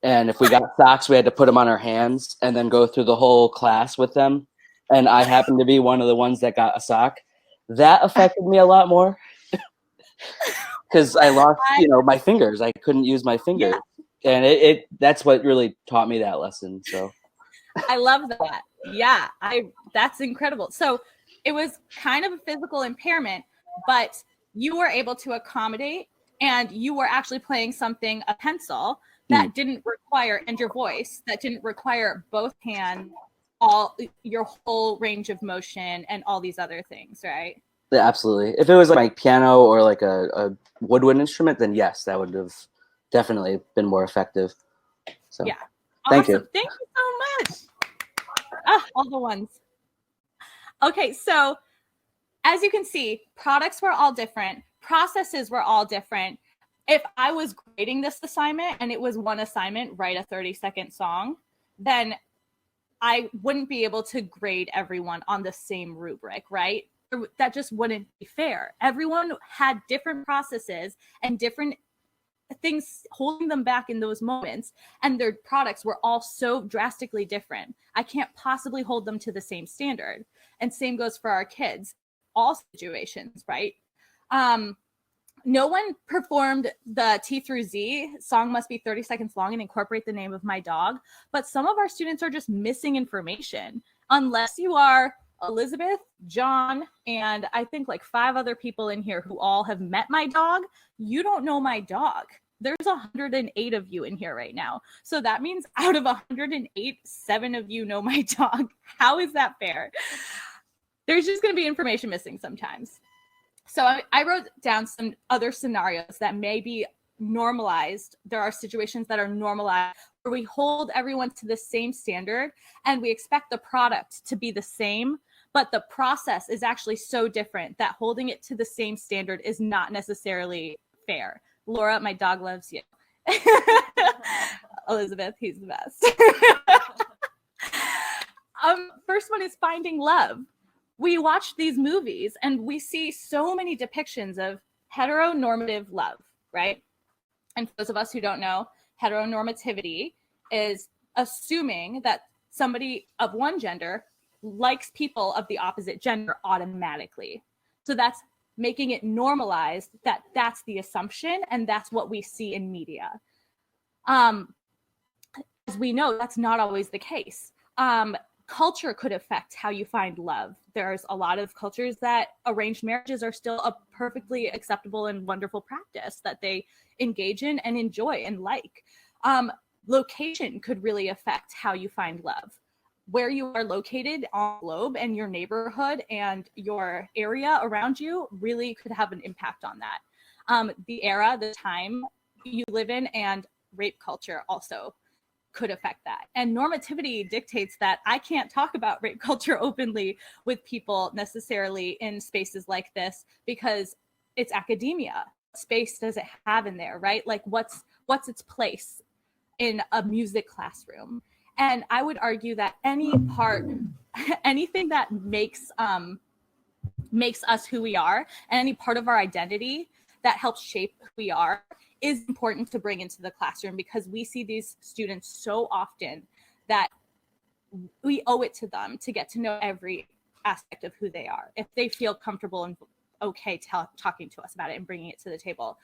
And if we got socks, we had to put them on our hands and then go through the whole class with them. And I happened to be one of the ones that got a sock. That affected me a lot more because I lost, my fingers. I couldn't use my fingers. Yeah. And that's what really taught me that lesson. So I love that. Yeah, that's incredible. So it was kind of a physical impairment, but you were able to accommodate and you were actually playing something, a pencil, that didn't require, and your voice, that didn't require both hands, all your whole range of motion and all these other things, right? Yeah, absolutely. If it was like piano or like a woodwind instrument, then yes, that would have definitely been more effective. So Yeah. thank Awesome. you. Thank you so much. All the ones. Okay, so as you can see, products were all different, processes were all different. If I was grading this assignment and it was one assignment, write a 30-second song, then I wouldn't be able to grade everyone on the same rubric, right? That just wouldn't be fair. Everyone had different processes and different things holding them back in those moments, and their products were all so drastically different. I can't possibly hold them to the same standard. And same goes for our kids, all situations, right? No one performed the T through Z song must be 30 seconds long and incorporate the name of my dog, but some of our students are just missing information. Unless you are Elizabeth, John, and I think like 5 other people in here who all have met my dog, you don't know my dog. There's 108 of you in here right now. So that means out of 108, 7 of you know my dog. How is that fair? There's just going to be information missing sometimes. So I wrote down some other scenarios that may be normalized. There are situations that are normalized where we hold everyone to the same standard and we expect the product to be the same, but the process is actually so different that holding it to the same standard is not necessarily fair. Laura, my dog loves you. Elizabeth, he's the best. First one is finding love. We watch these movies and we see so many depictions of heteronormative love, right? And for those of us who don't know, heteronormativity is assuming that somebody of one gender likes people of the opposite gender automatically. So that's making it normalized that that's the assumption and that's what we see in media. As we know, that's not always the case. Culture could affect how you find love. There's a lot of cultures that arranged marriages are still a perfectly acceptable and wonderful practice that they engage in and enjoy and like. Location could really affect how you find love. Where you are located on the globe and your neighborhood and your area around you really could have an impact on that. The era, the time you live in, and rape culture also could affect that. And normativity dictates that I can't talk about rape culture openly with people necessarily in spaces like this because it's academia. What space does it have in there, right? Like what's its place in a music classroom? And I would argue that anything that makes us who we are, and any part of our identity that helps shape who we are, is important to bring into the classroom because we see these students so often that we owe it to them to get to know every aspect of who they are if they feel comfortable and okay talking to us about it and bringing it to the table.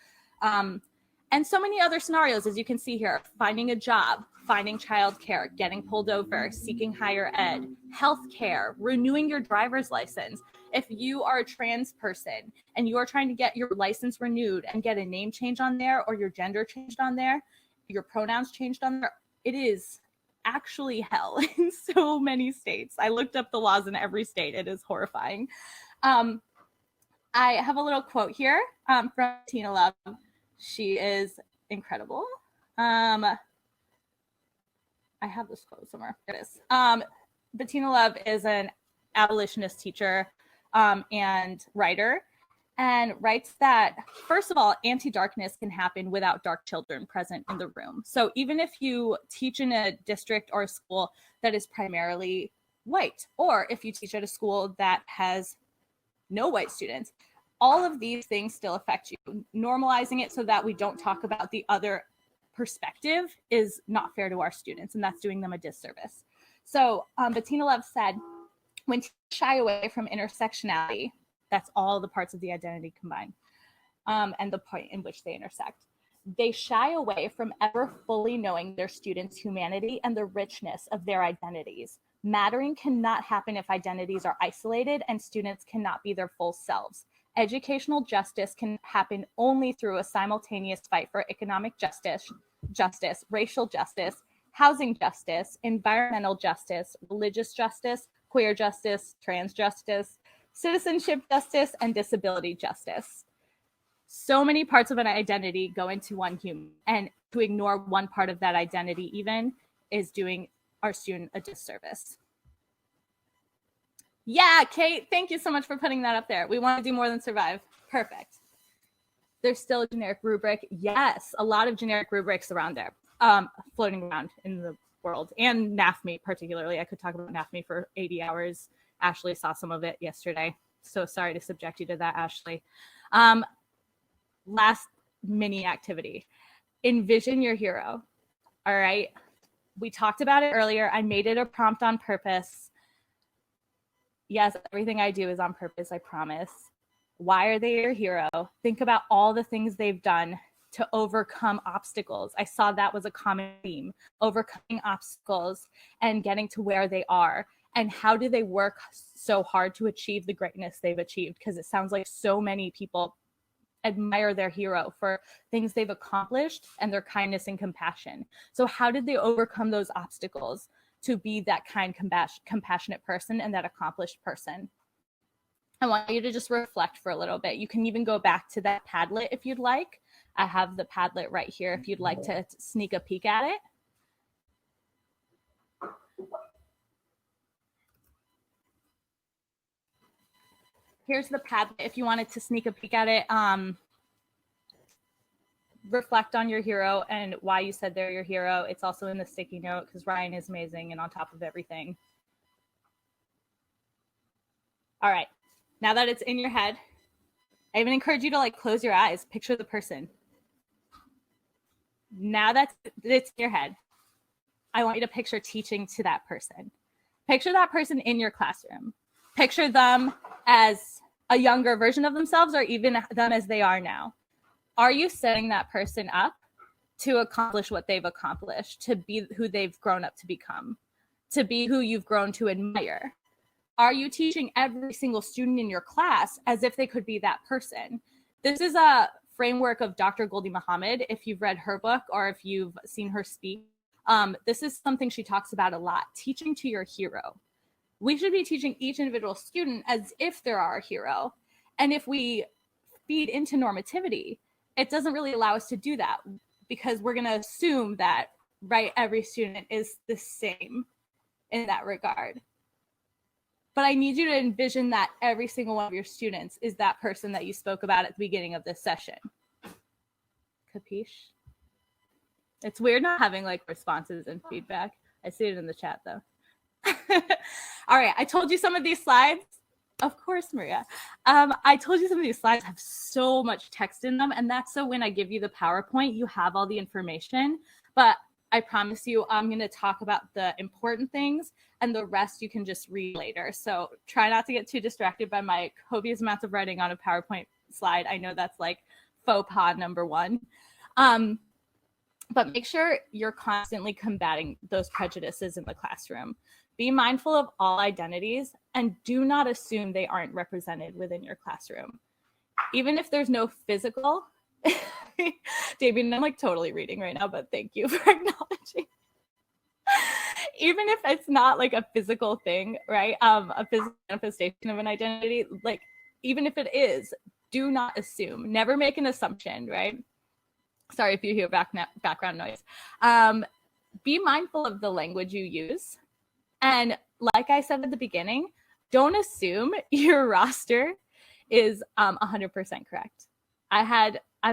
And so many other scenarios, as you can see here: finding a job, finding childcare, getting pulled over, seeking higher ed, healthcare, renewing your driver's license. If you are a trans person and you are trying to get your license renewed and get a name change on there or your gender changed on there, your pronouns changed on there, it is actually hell in so many states. I looked up the laws in every state. It is horrifying. I have a little quote here from Bettina Love. She is incredible. I have this quote somewhere. It is. Bettina Love is an abolitionist teacher and writer, and writes that, first of all, anti-darkness can happen without dark children present in the room. So even if you teach in a district or a school that is primarily white, or if you teach at a school that has no white students, all of these things still affect you. Normalizing it so that we don't talk about the other perspective is not fair to our students, and that's doing them a disservice. So Bettina Love said, when teachers shy away from intersectionality, that's all the parts of the identity combined, and the point in which they intersect, they shy away from ever fully knowing their students' humanity and the richness of their identities. Mattering cannot happen if identities are isolated and students cannot be their full selves. Educational justice can happen only through a simultaneous fight for economic justice, racial justice, housing justice, environmental justice, religious justice, queer justice, trans justice, citizenship justice, and disability justice. So many parts of an identity go into one human, and to ignore one part of that identity even is doing our student a disservice. Yeah, Kate, thank you so much for putting that up there. We want to do more than survive. Perfect. There's still a generic rubric. Yes, a lot of generic rubrics around there, floating around in the world, and NAFME particularly. I could talk about NAFME for 80 hours. Ashley saw some of it yesterday. So sorry to subject you to that, Ashley. Last mini activity. Envision your hero. All right. We talked about it earlier. I made it a prompt on purpose. Yes, everything I do is on purpose, I promise. Why are they your hero? Think about all the things they've done to overcome obstacles. I saw that was a common theme, overcoming obstacles and getting to where they are. And how do they work so hard to achieve the greatness they've achieved? Because it sounds like so many people admire their hero for things they've accomplished and their kindness and compassion. So how did they overcome those obstacles to be that kind, compassionate person and that accomplished person? I want you to just reflect for a little bit. You can even go back to that Padlet if you'd like. I have the Padlet right here if you'd like to sneak a peek at it. Here's the Padlet if you wanted to sneak a peek at it. Reflect on your hero and why you said they're your hero. It's also in the sticky note because Ryan is amazing and on top of everything. All right. Now that it's in your head, I even encourage you to like close your eyes, picture the person. Now that it's in your head, I want you to picture teaching to that person. Picture that person in your classroom. Picture them as a younger version of themselves or even them as they are now. Are you setting that person up to accomplish what they've accomplished, to be who they've grown up to become, to be who you've grown to admire? Are you teaching every single student in your class as if they could be that person? This is a framework of Dr. Goldie Muhammad. If you've read her book or if you've seen her speak, this is something she talks about a lot, teaching to your hero. We should be teaching each individual student as if they're our hero. And if we feed into normativity, it doesn't really allow us to do that because we're going to assume that, right, every student is the same in that regard. But I need you to envision that every single one of your students is that person that you spoke about at the beginning of this session. Capiche? It's weird not having like responses and feedback. I see it in the chat though. All right, I told you some of these slides. Of course, Maria. I told you some of these slides have so much text in them, and that's so when I give you the PowerPoint, you have all the information. But I promise you, I'm going to talk about the important things, and the rest you can just read later. So try not to get too distracted by my copious amounts of writing on a PowerPoint slide. I know that's like faux pas number one. But make sure you're constantly combating those prejudices in the classroom. Be mindful of all identities and do not assume they aren't represented within your classroom. Even if there's no physical, Damien, I'm like totally reading right now, but thank you for acknowledging. Even if it's not like a physical thing, right? A physical manifestation of an identity, like even if it is, do not assume. Never make an assumption, right? Sorry if you hear background noise. Be mindful of the language you use. And like I said at the beginning, don't assume your roster is 100% correct. I've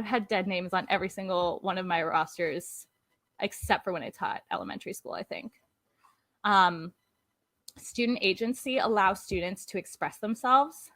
had dead names on every single one of my rosters, except for when I taught elementary school, I think. Student agency allows students to express themselves.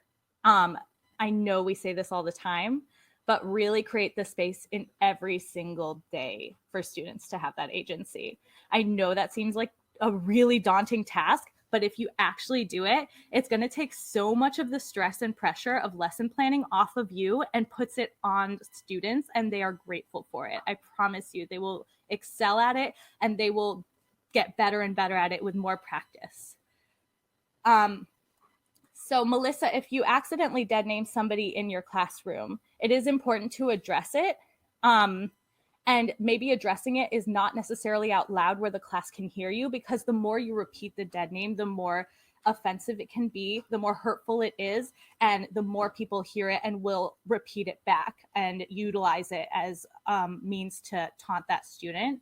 I know we say this all the time, but really create the space in every single day for students to have that agency. I know that seems like a really daunting task, but if you actually do it, it's going to take so much of the stress and pressure of lesson planning off of you and puts it on students, and they are grateful for it. I promise you, they will excel at it and they will get better and better at it with more practice. So Melissa, if you accidentally dead name somebody in your classroom, it is important to address it. And maybe addressing it is not necessarily out loud where the class can hear you, because the more you repeat the dead name, the more offensive it can be, the more hurtful it is, and the more people hear it and will repeat it back and utilize it as means to taunt that student.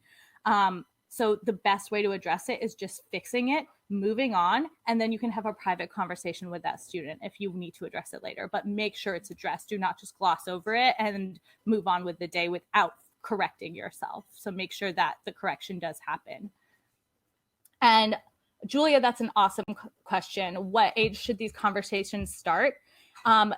So the best way to address it is just fixing it, moving on, and then you can have a private conversation with that student if you need to address it later. But make sure it's addressed. Do not just gloss over it and move on with the day without correcting yourself. So make sure that the correction does happen. And Julia, that's an awesome question. What age should these conversations start?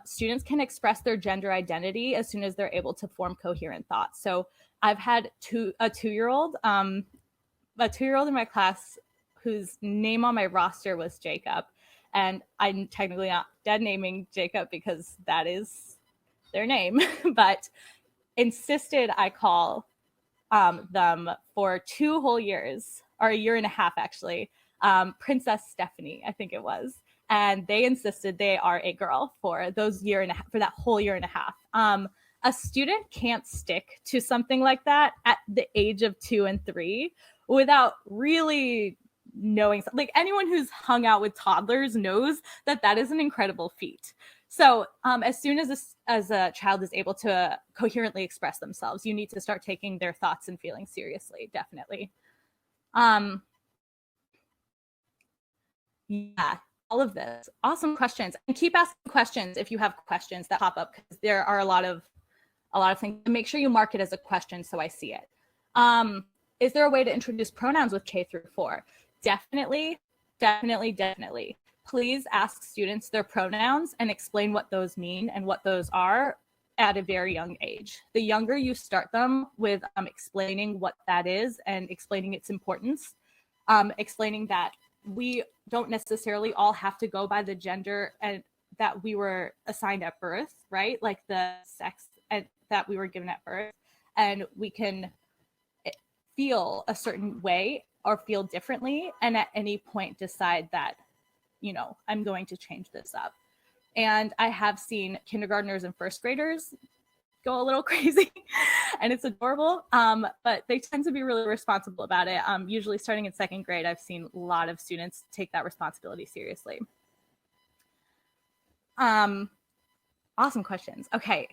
Students can express their gender identity as soon as they're able to form coherent thoughts. So I've had a two-year-old in my class whose name on my roster was Jacob. And I'm technically not dead naming Jacob because that is their name, but insisted I call them for 2 whole years, or a year and a half actually, Princess Stephanie, I think it was. And they insisted they are a girl for those for that whole year and a half. A student can't stick to something like that at the age of 2 and 3 without really knowing. Like, anyone who's hung out with toddlers knows that that is an incredible feat. So as soon as a child is able to coherently express themselves, you need to start taking their thoughts and feelings seriously, definitely. Yeah, all of this. Awesome questions. And keep asking questions if you have questions that pop up, because there are a lot of things. Make sure you mark it as a question so I see it. Is there a way to introduce pronouns with K through 4? Definitely. Please ask students their pronouns and explain what those mean and what those are at a very young age. The younger you start them with explaining what that is and explaining its importance, explaining that we don't necessarily all have to go by the gender and that we were assigned at birth, right? Like the sex that we were given at birth, and we can feel a certain way or feel differently, and at any point decide that, you know, I'm going to change this up. And I have seen kindergartners and first graders go a little crazy and it's adorable, but they tend to be really responsible about it. Usually starting in 2nd grade, I've seen a lot of students take that responsibility seriously. Awesome questions. Okay,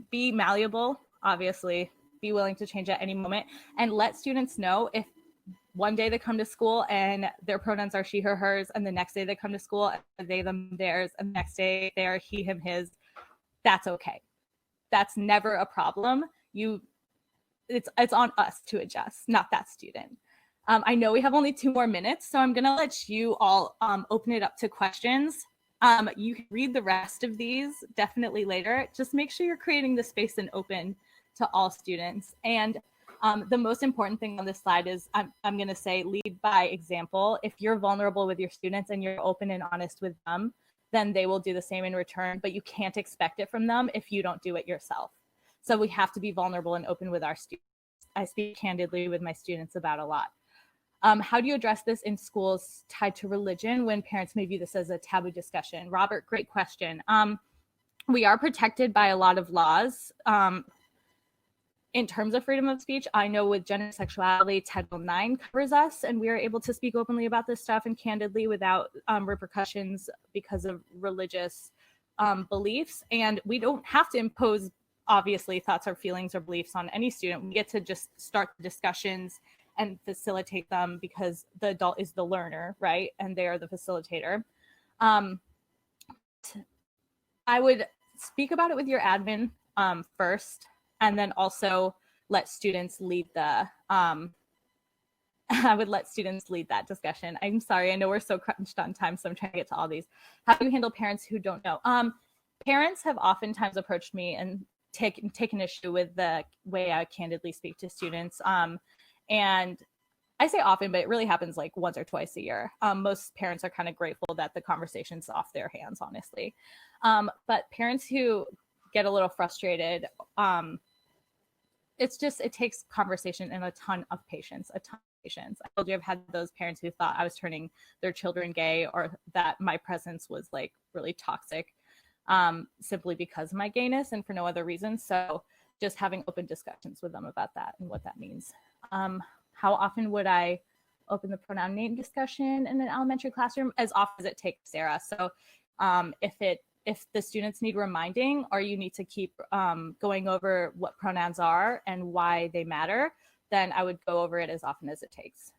be malleable, obviously. Be willing to change at any moment, and let students know if one day they come to school and their pronouns are she, her, hers, and the next day they come to school and they, them, theirs, and the next day they are he, him, his. That's okay. That's never a problem. It's on us to adjust, not that student. I know we have only 2 more minutes, so I'm gonna let you all open it up to questions. You can read the rest of these definitely later. Just make sure you're creating the space and open to all students. And the most important thing on this slide is I'm going to say lead by example. If you're vulnerable with your students and you're open and honest with them, then they will do the same in return, but you can't expect it from them if you don't do it yourself. So we have to be vulnerable and open with our students. I speak candidly with my students about a lot. How do you address this in schools tied to religion when parents may view this as a taboo discussion? Robert, great question. We are protected by a lot of laws. In terms of freedom of speech, I know with gender sexuality, Title IX covers us, and we are able to speak openly about this stuff and candidly without repercussions because of religious beliefs. And we don't have to impose, obviously, thoughts or feelings or beliefs on any student. We get to just start the discussions and facilitate them because the adult is the learner, right? And they are the facilitator. I would speak about it with your admin first, and then also let students lead the, I would let students lead that discussion. I'm sorry, I know we're so crunched on time, so I'm trying to get to all these. How do you handle parents who don't know? Parents have oftentimes approached me and taken issue with the way I candidly speak to students. And I say often, but it really happens like once or twice a year. Most parents are kind of grateful that the conversation's off their hands, honestly. But parents who get a little frustrated, it's just, it takes conversation and a ton of patience, a ton of patience. I told you I've had those parents who thought I was turning their children gay, or that my presence was like really toxic, simply because of my gayness and for no other reason. So just having open discussions with them about that and what that means. How often would I open the pronoun name discussion in an elementary classroom? As often as it takes, Sarah. So if the students need reminding, or you need to keep going over what pronouns are and why they matter, then I would go over it as often as it takes.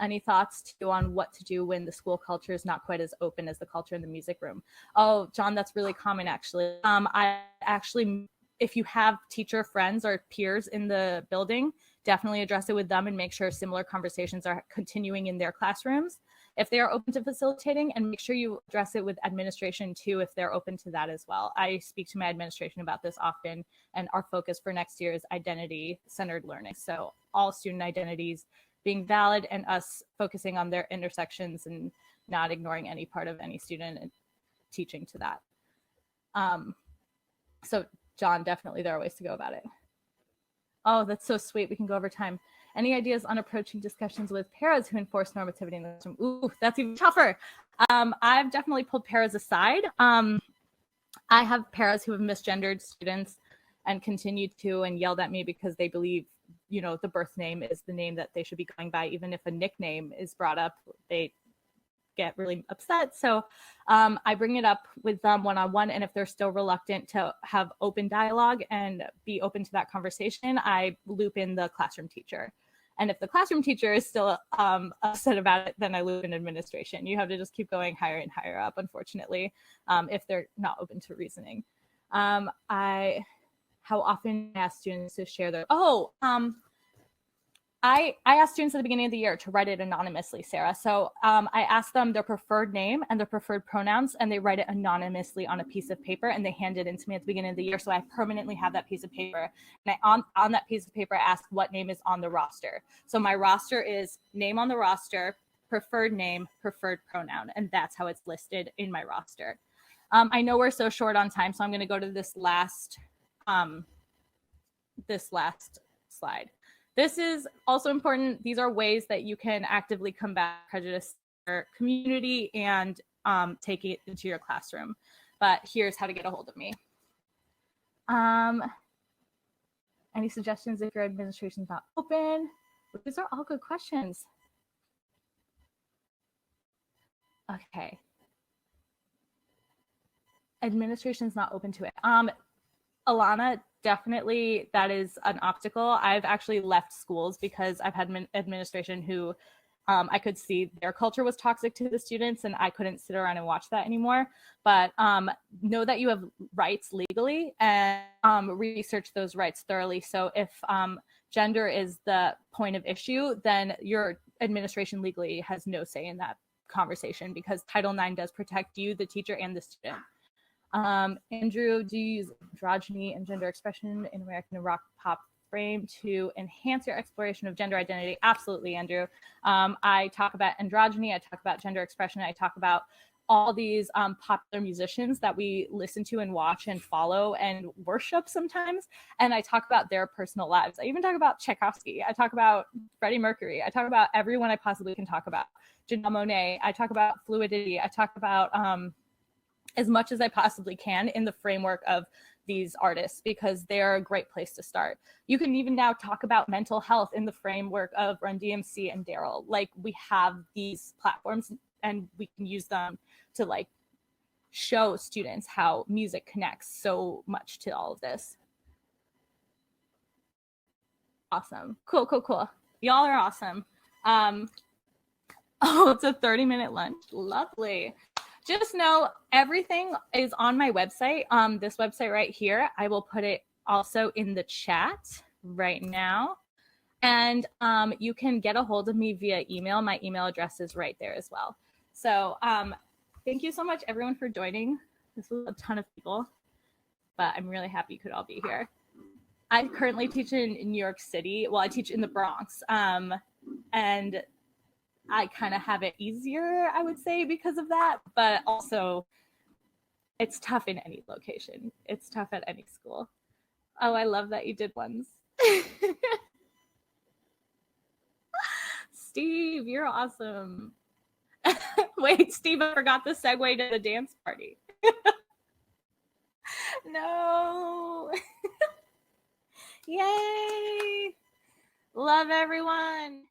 Any thoughts too on what to do when the school culture is not quite as open as the culture in the music room? Oh, John, that's really common actually. I actually, if you have teacher friends or peers in the building, definitely address it with them and make sure similar conversations are continuing in their classrooms if they are open to facilitating, and make sure you address it with administration too if they're open to that as well. I speak to my administration about this often, and our focus for next year is identity-centered learning. So all student identities being valid and us focusing on their intersections and not ignoring any part of any student and teaching to that. So John, definitely there are ways to go about it. Oh, that's so sweet. We can go over time. Any ideas on approaching discussions with paras who enforce normativity in the classroom? Ooh, that's even tougher. I've definitely pulled paras aside. I have paras who have misgendered students and continued to and yelled at me because they believe, you know, the birth name is the name that they should be going by. Even if a nickname is brought up, they get really upset. So I bring it up with them one-on-one, and if they're still reluctant to have open dialogue and be open to that conversation, I loop in the classroom teacher. And if the classroom teacher is still upset about it, then I loop in administration. You have to just keep going higher and higher up, unfortunately, if they're not open to reasoning. How often I ask students to share their, I asked students at the beginning of the year to write it anonymously, Sarah. So I asked them their preferred name and their preferred pronouns, and they write it anonymously on a piece of paper, and they hand it in to me at the beginning of the year. So I permanently have that piece of paper. And on that piece of paper, I ask what name is on the roster. So my roster is name on the roster, preferred name, preferred pronoun, and that's how it's listed in my roster. I know we're so short on time, so I'm going to go to this last slide. This is also important. These are ways that you can actively combat prejudice in your community and take it into your classroom. But here's how to get a hold of me. Any suggestions if your administration's not open? These are all good questions. Okay. Administration's not open to it. Alana, definitely that is an obstacle. I've actually left schools because I've had administration who I could see their culture was toxic to the students, and I couldn't sit around and watch that anymore. But know that you have rights legally, and research those rights thoroughly. So if gender is the point of issue, then your administration legally has no say in that conversation, because Title IX does protect you, the teacher, and the student. Andrew, do you use androgyny and gender expression in American rock pop frame to enhance your exploration of gender identity? Absolutely, Andrew. I talk about androgyny, I talk about gender expression, I talk about all these popular musicians that we listen to and watch and follow and worship sometimes. And I talk about their personal lives. I even talk about Tchaikovsky. I talk about Freddie Mercury. I talk about everyone I possibly can talk about. Janelle Monáe. I talk about fluidity. I talk about as much as I possibly can in the framework of these artists, because they're a great place to start. You can even now talk about mental health in the framework of Run DMC and Daryl. Like, we have these platforms and we can use them to like show students how music connects so much to all of this. Awesome. Cool. Y'all are awesome. Oh, it's a 30-minute lunch. Lovely. Just know everything is on my website, this website right here. I will put it also in the chat right now. And you can get a hold of me via email. My email address is right there as well. So thank you so much, everyone, for joining. This was a ton of people, but I'm really happy you could all be here. I currently teach in New York City. Well, I teach in the Bronx. And I kind of have it easier, I would say, because of that. But also, it's tough in any location. It's tough at any school. Oh, I love that you did ones. Steve, you're awesome. Wait, Steve, I forgot the segue to the dance party. No. Yay. Love everyone.